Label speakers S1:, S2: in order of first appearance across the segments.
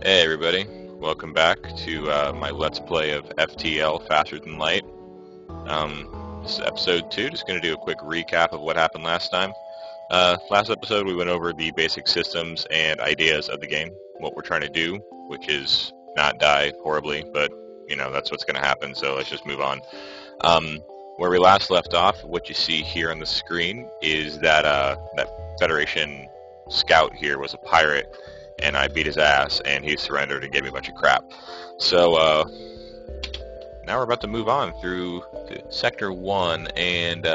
S1: Hey everybody, welcome back to my Let's Play of FTL Faster Than Light. This is episode 2, just going to do a quick recap of what happened last time. Last episode we went over the basic systems and ideas of the game, what we're trying to do, which is not die horribly, but you know, that's what's going to happen, so let's just move on. Where we last left off, what you see here on the screen is that that Federation scout here was a pirate, and I beat his ass, and he surrendered and gave me a bunch of crap. So now we're about to move on through to Sector 1 and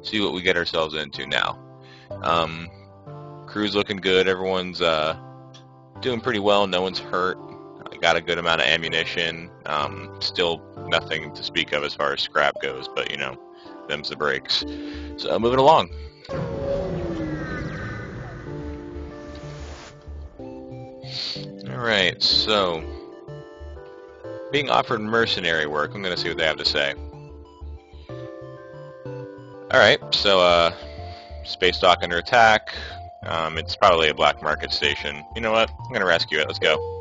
S1: see what we get ourselves into now. Crew's looking good, everyone's doing pretty well, no one's hurt. I got a good amount of ammunition, still nothing to speak of as far as scrap goes, but you know, them's the breaks. So moving along. Alright, so being offered mercenary work, I'm gonna see what they have to say. Alright, so space dock under attack. It's probably a black market station. You know what? I'm gonna rescue it, let's go.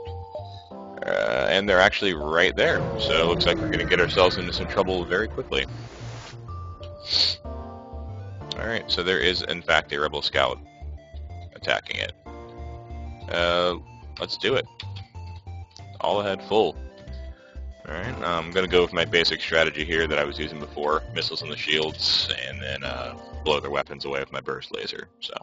S1: And they're actually right there, so it looks like we're gonna get ourselves into some trouble very quickly. Alright, so there is in fact a rebel scout attacking it. Let's do it. All ahead full. Alright, I'm gonna go with my basic strategy here that I was using before. Missiles on the shields, and then blow their weapons away with my burst laser, so.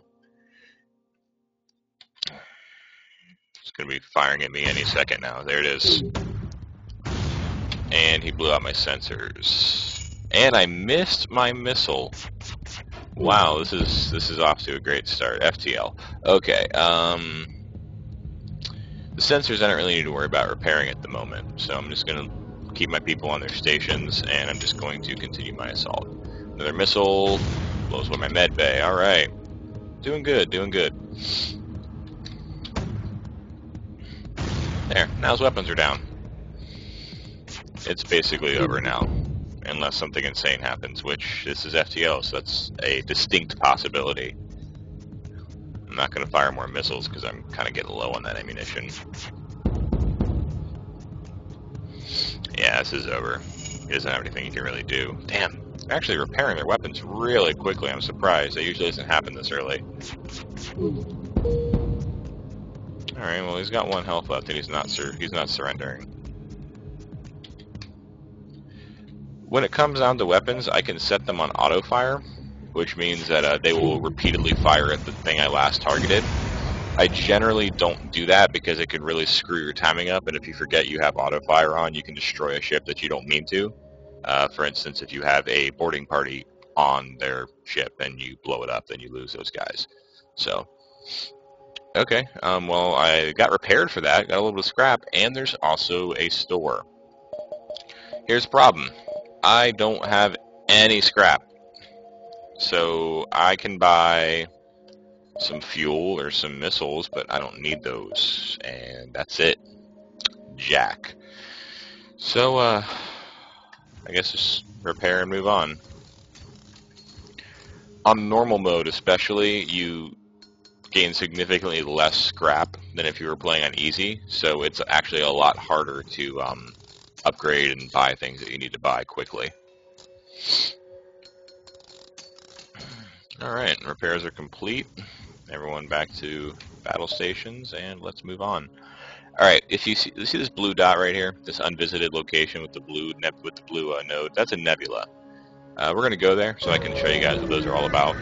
S1: It's gonna be firing at me any second now. There it is. And he blew out my sensors. And I missed my missile. Wow, this is off to a great start. FTL. Okay, the sensors I don't really need to worry about repairing at the moment, so I'm just going to keep my people on their stations, and I'm just going to continue my assault. Another missile, blows away my med bay, alright. Doing good, doing good. There, now his weapons are down. It's basically over now, unless something insane happens, which this is FTL, so that's a distinct possibility. I'm not going to fire more missiles because I'm kind of getting low on that ammunition. Yeah, this is over. He doesn't have anything he can really do. Damn, they're actually repairing their weapons really quickly. I'm surprised. That usually doesn't happen this early. Alright, well he's got 1 health left and he's not surrendering. When it comes down to weapons, I can set them on auto fire, which means that they will repeatedly fire at the thing I last targeted. I generally don't do that because it can really screw your timing up, and if you forget you have auto fire on, you can destroy a ship that you don't mean to. For instance, if you have a boarding party on their ship and you blow it up, then you lose those guys. So, okay, well I got repaired for that, got a little bit of scrap, and there's also a store. Here's the problem. I don't have any scrap. So I can buy some fuel or some missiles, but I don't need those. And that's it. Jack. So, I guess just repair and move on. On normal mode especially, you gain significantly less scrap than if you were playing on easy. So it's actually a lot harder to upgrade and buy things that you need to buy quickly. Alright, repairs are complete. Everyone back to battle stations, and let's move on. Alright, if you see this blue dot right here, this unvisited location with the blue node, that's a nebula. We're going to go there so I can show you guys what those are all about.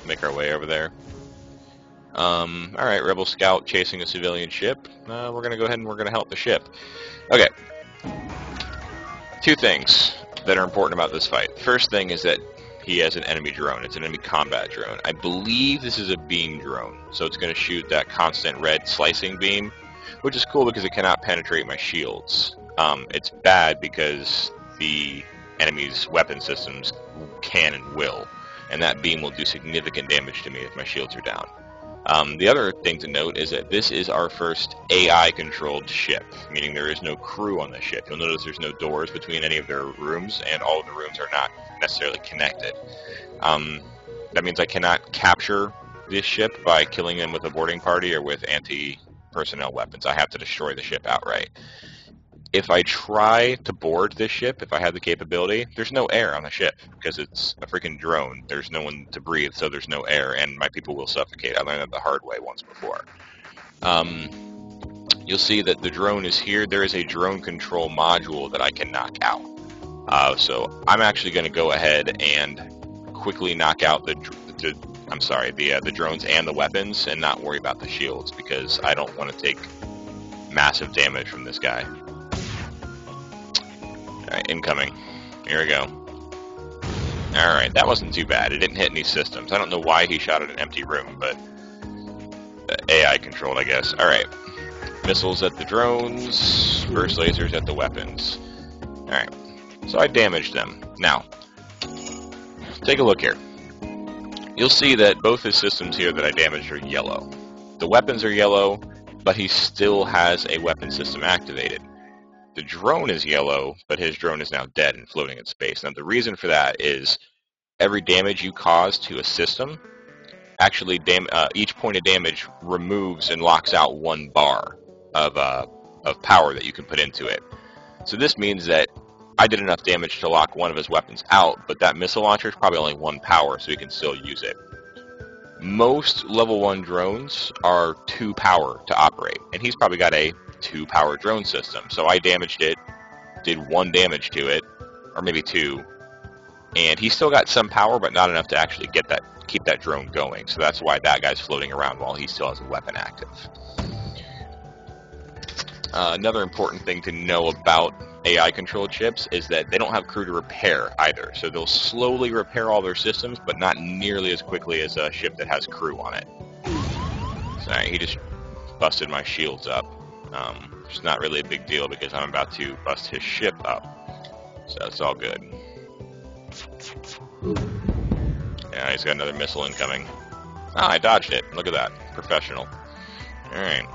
S1: Make our way over there. Alright, Rebel Scout chasing a civilian ship. We're going to go ahead and we're going to help the ship. Okay. 2 things that are important about this fight. First thing is that he has an enemy drone. It's an enemy combat drone. I believe this is a beam drone, so it's going to shoot that constant red slicing beam, which is cool because it cannot penetrate my shields. It's bad because the enemy's weapon systems can and will, and that beam will do significant damage to me if my shields are down. The other thing to note is that this is our first AI-controlled ship, meaning there is no crew on the ship. You'll notice there's no doors between any of their rooms, and all of the rooms are not necessarily connected. That means I cannot capture this ship by killing them with a boarding party or with personnel weapons. I have to destroy the ship outright. If I try to board this ship, if I have the capability, there's no air on the ship because it's a freaking drone. There's no one to breathe, so there's no air, and my people will suffocate. I learned that the hard way once before. You'll see that the drone is here. There is a drone control module that I can knock out. So I'm actually going to go ahead and quickly knock out the drones and the weapons and not worry about the shields because I don't want to take massive damage from this guy. Alright, incoming. Here we go. Alright, that wasn't too bad. It didn't hit any systems. I don't know why he shot at an empty room, but AI controlled, I guess. Alright. Missiles at the drones, burst lasers at the weapons. Alright. So I damaged them. Now, take a look here. You'll see that both his systems here that I damaged are yellow. The weapons are yellow, but he still has a weapon system activated. The drone is yellow, but his drone is now dead and floating in space. Now, the reason for that is every damage you cause to a system, actually, each point of damage removes and locks out 1 bar of power that you can put into it. So this means that I did enough damage to lock one of his weapons out, but that missile launcher is probably only 1 power, so he can still use it. Most level 1 drones are 2 power to operate, and he's probably got a 2 power drone system. So I damaged it, did 1 damage to it, or maybe 2, and he still got some power, but not enough to actually keep that drone going. So that's why that guy's floating around while he still has a weapon active. Another important thing to know about AI-controlled ships is that they don't have crew to repair either. So they'll slowly repair all their systems, but not nearly as quickly as a ship that has crew on it. Sorry, he just busted my shields up. It's not really a big deal because I'm about to bust his ship up. So it's all good. Yeah, he's got another missile incoming. Ah, I dodged it. Look at that. Professional. Alright.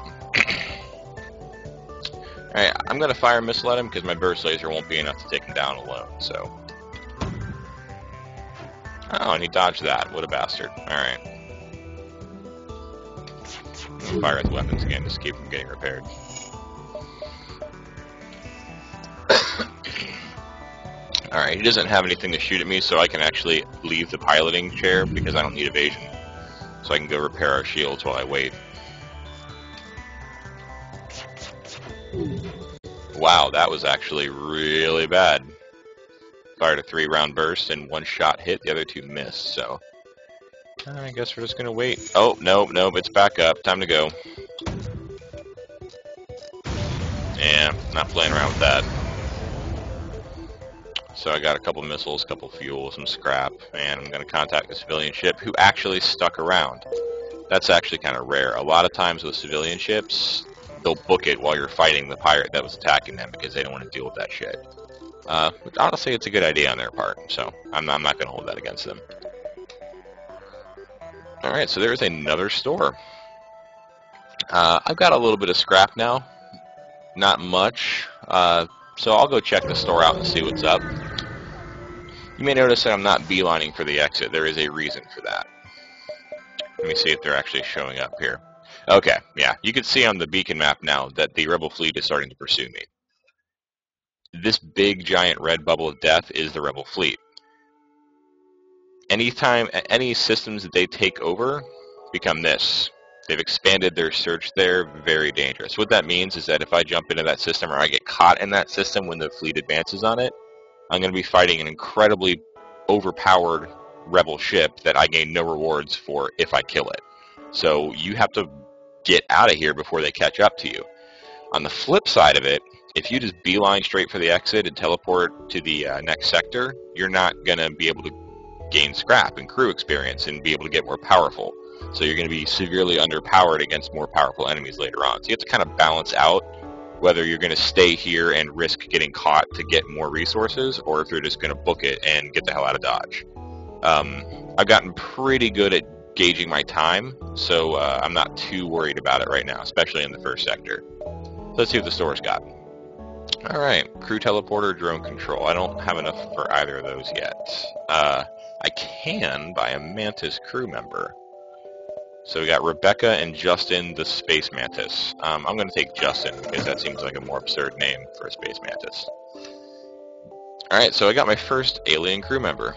S1: Alright, I'm going to fire a missile at him because my burst laser won't be enough to take him down alone, so... Oh, and he dodged that. What a bastard. Alright. I'm going to fire at the weapons again just to keep him getting repaired. Alright, he doesn't have anything to shoot at me, so I can actually leave the piloting chair because I don't need evasion. So I can go repair our shields while I wait. Wow, that was actually really bad. Fired a 3-round burst and 1 shot hit, the other 2 missed, so... I guess we're just gonna wait. Oh, nope, it's back up. Time to go. Yeah, not playing around with that. So I got a couple missiles, couple fuel, some scrap, and I'm gonna contact the civilian ship who actually stuck around. That's actually kind of rare. A lot of times with civilian ships, they'll book it while you're fighting the pirate that was attacking them because they don't want to deal with that shit. Which honestly, it's a good idea on their part, so I'm not going to hold that against them. Alright, so there's another store. I've got a little bit of scrap now. Not much. So I'll go check the store out and see what's up. You may notice that I'm not beelining for the exit. There is a reason for that. Let me see if they're actually showing up here. Okay, yeah, you can see on the beacon map now that the rebel fleet is starting to pursue me. This big giant red bubble of death is the rebel fleet. Anytime, any systems that they take over become this. They've expanded their search there, very dangerous. What that means is that if I jump into that system or I get caught in that system when the fleet advances on it, I'm going to be fighting an incredibly overpowered rebel ship that I gain no rewards for if I kill it. So you have to get out of here before they catch up to you. On the flip side of it, if you just beeline straight for the exit and teleport to the next sector, you're not going to be able to gain scrap and crew experience and be able to get more powerful. So you're going to be severely underpowered against more powerful enemies later on. So you have to kind of balance out whether you're going to stay here and risk getting caught to get more resources, or if you're just going to book it and get the hell out of Dodge. I've gotten pretty good at gauging my time, so I'm not too worried about it right now, especially in the first sector. So let's see what the store's got. Alright, crew teleporter, drone control. I don't have enough for either of those yet. I can buy a Mantis crew member. So we got Rebecca and Justin, the Space Mantis. I'm going to take Justin because that seems like a more absurd name for a Space Mantis. Alright, so I got my first alien crew member.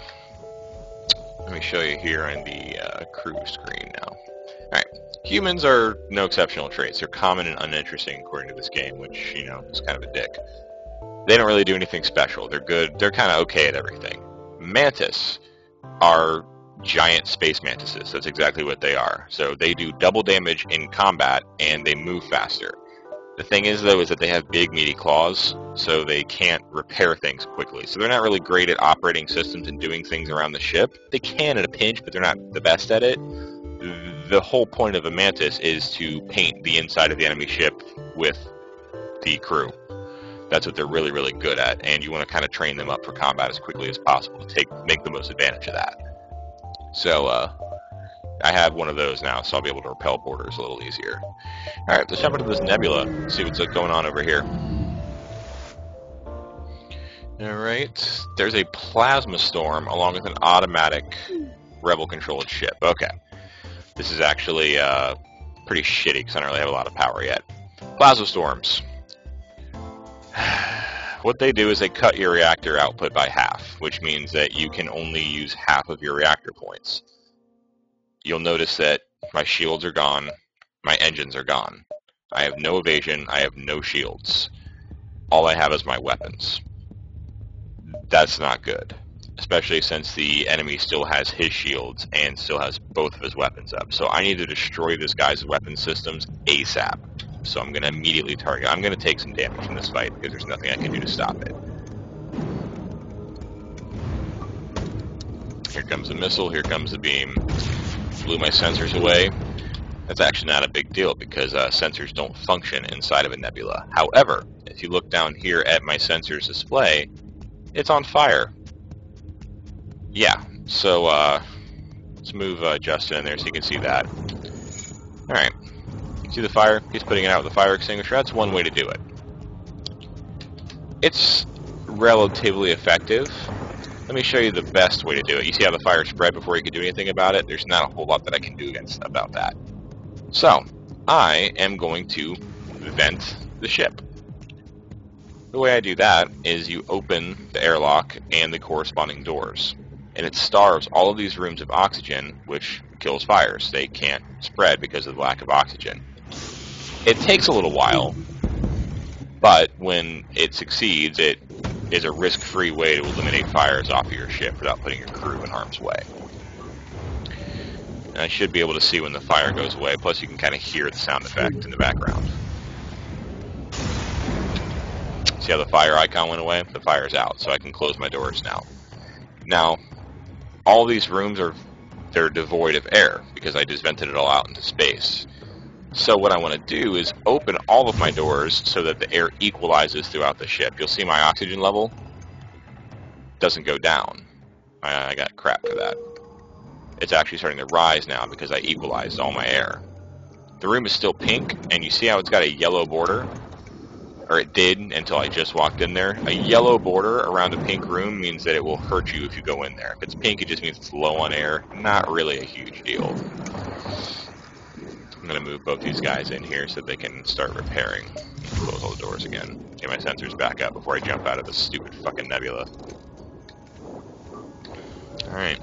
S1: Let me show you here on the crew screen now. Alright, humans are no exceptional traits. They're common and uninteresting according to this game, which, you know, is kind of a dick. They don't really do anything special. They're good. They're kind of okay at everything. Mantis are giant space mantises. That's exactly what they are. So they do double damage in combat, and they move faster. The thing is, though, is that they have big, meaty claws, so they can't repair things quickly. So they're not really great at operating systems and doing things around the ship. They can at a pinch, but they're not the best at it. The whole point of a mantis is to paint the inside of the enemy ship with the crew. That's what they're really, really good at, and you want to kind of train them up for combat as quickly as possible to make the most advantage of that. So, I have one of those now, so I'll be able to repel borders a little easier. Alright, let's jump into this nebula, see what's going on over here. Alright, there's a plasma storm along with an automatic rebel-controlled ship. Okay, this is actually pretty shitty because I don't really have a lot of power yet. Plasma storms. What they do is they cut your reactor output by half, which means that you can only use half of your reactor points. You'll notice that my shields are gone, my engines are gone. I have no evasion, I have no shields. All I have is my weapons. That's not good, especially since the enemy still has his shields and still has both of his weapons up. So I need to destroy this guy's weapon systems ASAP. So I'm going to immediately target. I'm going to take some damage in this fight because there's nothing I can do to stop it. Here comes the missile, here comes the beam. Blew my sensors away. That's actually not a big deal because sensors don't function inside of a nebula. However, if you look down here at my sensors display, it's on fire. Yeah, so let's move Justin in there so you can see that. Alright, see the fire? He's putting it out with a fire extinguisher. That's one way to do it. It's relatively effective. Let me show you the best way to do it. You see how the fire spread before you can do anything about it? There's not a whole lot that I can do about that. So, I am going to vent the ship. The way I do that is you open the airlock and the corresponding doors. And it starves all of these rooms of oxygen, which kills fires. They can't spread because of the lack of oxygen. It takes a little while, but when it succeeds, it is a risk-free way to eliminate fires off of your ship without putting your crew in harm's way. And I should be able to see when the fire goes away, plus you can kind of hear the sound effect in the background. See how the fire icon went away? The fire's out, so I can close my doors now. Now, all these rooms they're devoid of air because I just vented it all out into space. So what I want to do is open all of my doors so that the air equalizes throughout the ship. You'll see my oxygen level doesn't go down. I got crap for that. It's actually starting to rise now because I equalized all my air. The room is still pink, and you see how it's got a yellow border? Or it did until I just walked in there. A yellow border around a pink room means that it will hurt you if you go in there. If it's pink, it just means it's low on air. Not really a huge deal. I'm going to move both these guys in here so they can start repairing. Close all the doors again. Get my sensors back up before I jump out of this stupid fucking nebula. Alright.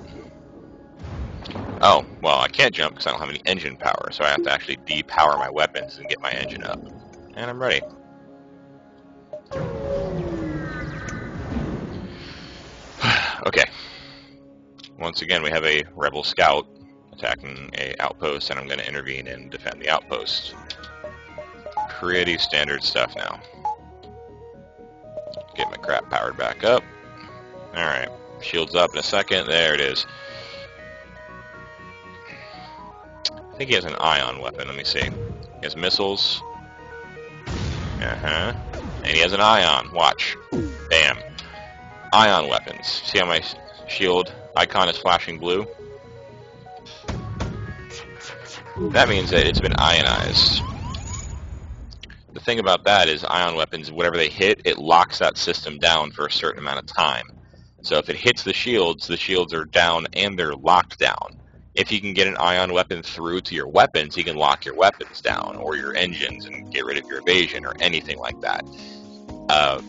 S1: Oh, well, I can't jump because I don't have any engine power, so I have to actually depower my weapons and get my engine up. And I'm ready. Okay. Once again, we have a rebel scout attacking a outpost, and I'm going to intervene and defend the outpost. Pretty standard stuff now. Get my crap powered back up. Alright, shields up in a second. There it is. I think he has an ion weapon. Let me see. He has missiles. Uh-huh. And he has an ion. Watch. Bam. Ion weapons. See how my shield icon is flashing blue? That means that it's been ionized. The thing about that is ion weapons, whatever they hit, it locks that system down for a certain amount of time. So if it hits the shields are down and they're locked down. If you can get an ion weapon through to your weapons, he can lock your weapons down, or your engines, and get rid of your evasion, or anything like that.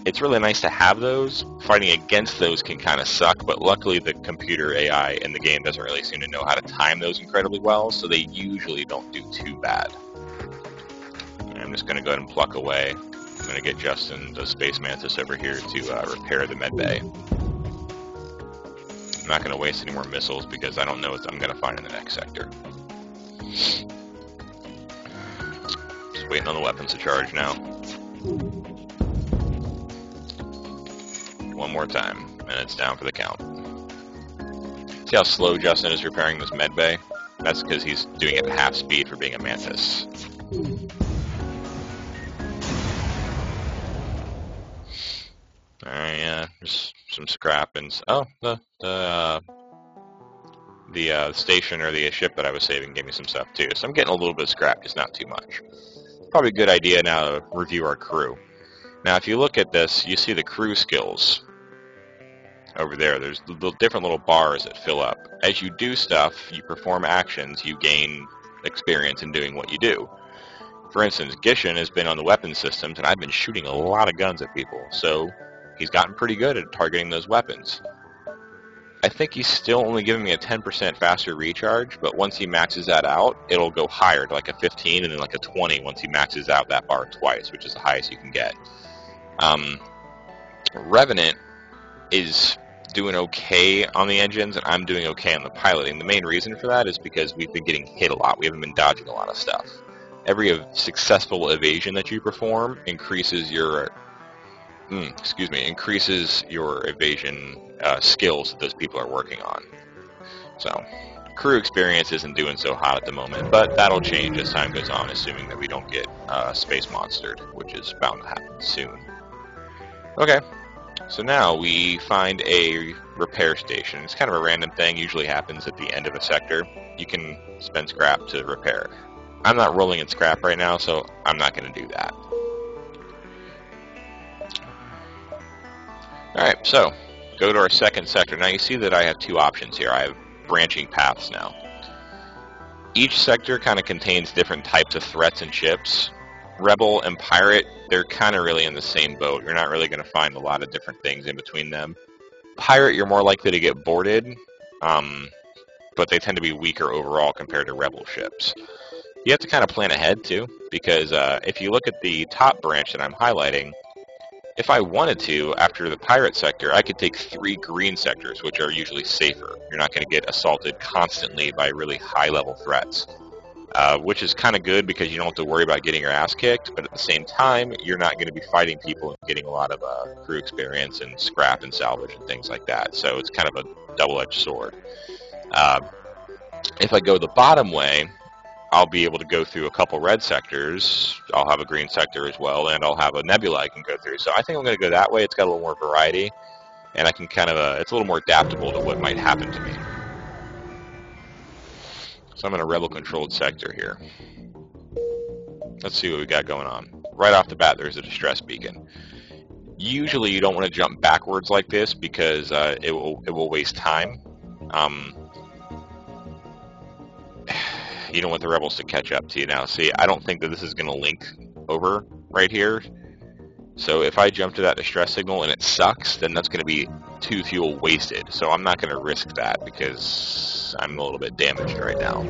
S1: It's really nice to have those. Fighting against those can kind of suck, but luckily the computer AI in the game doesn't really seem to know how to time those incredibly well, so they usually don't do too bad. I'm just going to go ahead and pluck away. I'm going to get Justin, the Space Mantis, over here to repair the med bay. I'm not going to waste any more missiles because I don't know what I'm going to find in the next sector. Just waiting on the weapons to charge now. One more time, and it's down for the count. See how slow Justin is repairing this med bay? That's because he's doing it at half speed for being a Mantis. Alright, yeah, just some scrap and... Oh, the station or the ship that I was saving gave me some stuff too. So I'm getting a little bit of scrap, just not too much. Probably a good idea now to review our crew. Now, if you look at this, you see the crew skills over there. There's the different little bars that fill up. As you do stuff, you perform actions, you gain experience in doing what you do. For instance, Gishin has been on the weapon systems, and I've been shooting a lot of guns at people, so he's gotten pretty good at targeting those weapons. I think he's still only giving me a 10% faster recharge, but once he maxes that out, it'll go higher to like a 15 and then like a 20 once he maxes out that bar twice, which is the highest you can get. Revenant is doing okay on the engines, and I'm doing okay on the piloting. The main reason for that is because we've been getting hit a lot. We haven't been dodging a lot of stuff. Every successful evasion that you perform increases your evasion skills that those people are working on. So, crew experience isn't doing so hot at the moment, but that'll change as time goes on, assuming that we don't get space monstered, which is bound to happen soon. Okay, so now we find a repair station. It's kind of a random thing, usually happens at the end of a sector. You can spend scrap to repair. I'm not rolling in scrap right now, so I'm not going to do that. Alright, so, go to our second sector. Now you see that I have two options here. I have branching paths now. Each sector kind of contains different types of threats and ships. Rebel and Pirate, they're kind of really in the same boat. You're not really going to find a lot of different things in between them. Pirate, you're more likely to get boarded, but they tend to be weaker overall compared to Rebel ships. You have to kind of plan ahead, too, because if you look at the top branch that I'm highlighting, if I wanted to, after the pirate sector, I could take 3 green sectors, which are usually safer. You're not going to get assaulted constantly by really high-level threats, which is kind of good because you don't have to worry about getting your ass kicked, but at the same time, you're not going to be fighting people and getting a lot of crew experience and scrap and salvage and things like that. So it's kind of a double-edged sword. If I go the bottom way, I'll be able to go through a couple red sectors. I'll have a green sector as well, and I'll have a nebula I can go through. So I think I'm going to go that way. It's got a little more variety, and I can kind of, it's a little more adaptable to what might happen to me. So I'm in a rebel-controlled sector here. Let's see what we got going on. Right off the bat, there's a distress beacon. Usually you don't want to jump backwards like this because it will waste time. You don't want the rebels to catch up to you now. See, I don't think that this is going to link over right here. So if I jump to that distress signal and it sucks, then that's going to be 2 fuel wasted. So I'm not going to risk that because I'm a little bit damaged right now.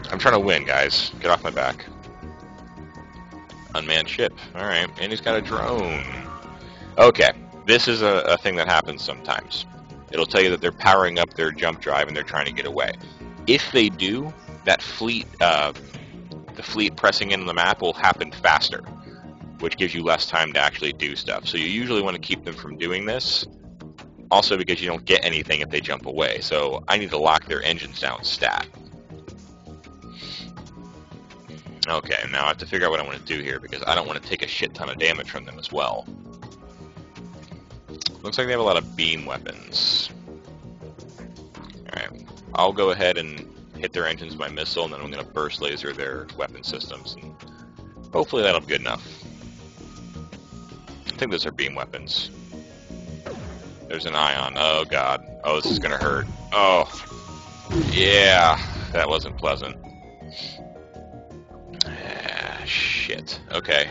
S1: I'm trying to win, guys. Get off my back. Unmanned ship. Alright, and he's got a drone. Okay, this is a thing that happens sometimes. It'll tell you that they're powering up their jump drive and they're trying to get away. If they do, that fleet, the fleet pressing in on the map will happen faster, which gives you less time to actually do stuff. So you usually want to keep them from doing this, also because you don't get anything if they jump away. So I need to lock their engines down stat. Okay, now I have to figure out what I want to do here, because I don't want to take a shit ton of damage from them as well. Looks like they have a lot of beam weapons. Alright, I'll go ahead and hit their engines by missile, and then I'm going to burst laser their weapon systems, and hopefully that'll be good enough. I think those are beam weapons. There's an ion. Oh god. Oh, this is going to hurt. Oh. Yeah, that wasn't pleasant. Ah, shit. Okay,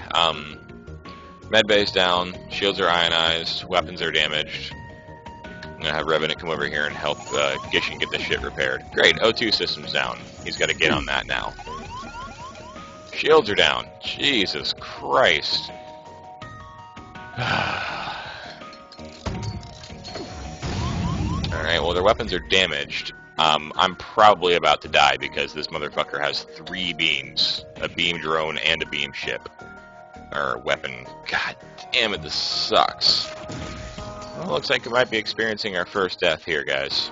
S1: medbay's down, shields are ionized, weapons are damaged. I'm gonna have Revenant come over here and help Gishin get this shit repaired. Great, O2 system's down. He's gotta get on that now. Shields are down. Jesus Christ. Alright, well their weapons are damaged. I'm probably about to die because this motherfucker has 3 beams. A beam drone and a beam ship. Or weapon. God damn it, this sucks. Well, looks like we might be experiencing our first death here, guys.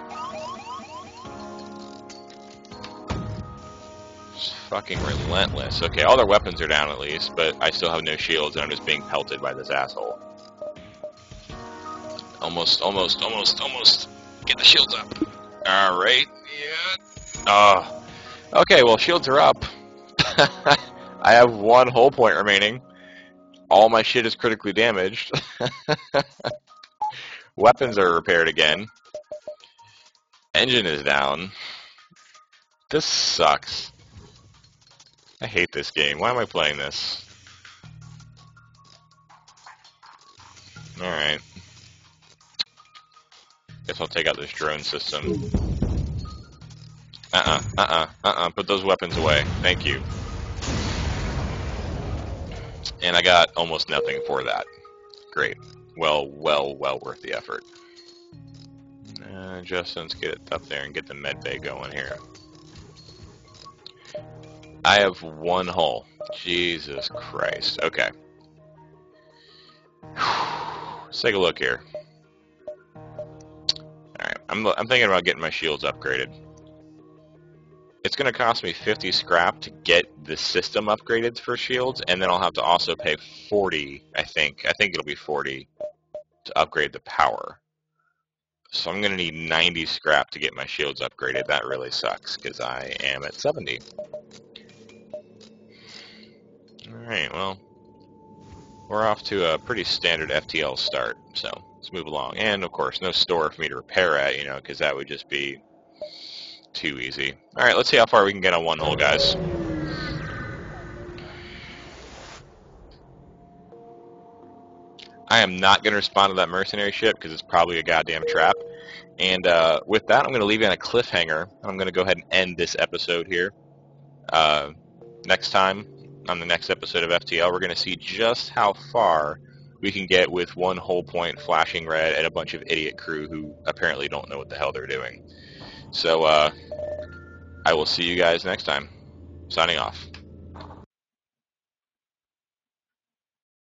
S1: It's fucking relentless. Okay, all their weapons are down at least, but I still have no shields and I'm just being pelted by this asshole. Almost. Get the shields up. Alright, yeah. Oh. Okay, well, shields are up. I have 1 hull point remaining. All my shit is critically damaged. Weapons are repaired again. Engine is down. This sucks. I hate this game. Why am I playing this? Alright. Guess I'll take out this drone system. Put those weapons away. Thank you. And I got almost nothing for that. Great. Well worth the effort. Just let's get it up there and get the medbay going here. I have 1 hull. Jesus Christ. Okay. Let's take a look here. Alright, I'm thinking about getting my shields upgraded. It's going to cost me 50 scrap to get the system upgraded for shields, and then I'll have to also pay 40, I think. I think it'll be 40 to upgrade the power. So I'm going to need 90 scrap to get my shields upgraded. That really sucks, because I am at 70. Alright, well, we're off to a pretty standard FTL start, so let's move along. And, of course, no store for me to repair at, you know, because that would just be too easy. Alright, let's see how far we can get on 1 hull, guys. I am not going to respond to that mercenary ship because it's probably a goddamn trap. And with that, I'm going to leave you on a cliffhanger. I'm going to go ahead and end this episode here. Next time, on the next episode of FTL, we're going to see just how far we can get with 1 hull point flashing red and a bunch of idiot crew who apparently don't know what the hell they're doing. So, I will see you guys next time. Signing off.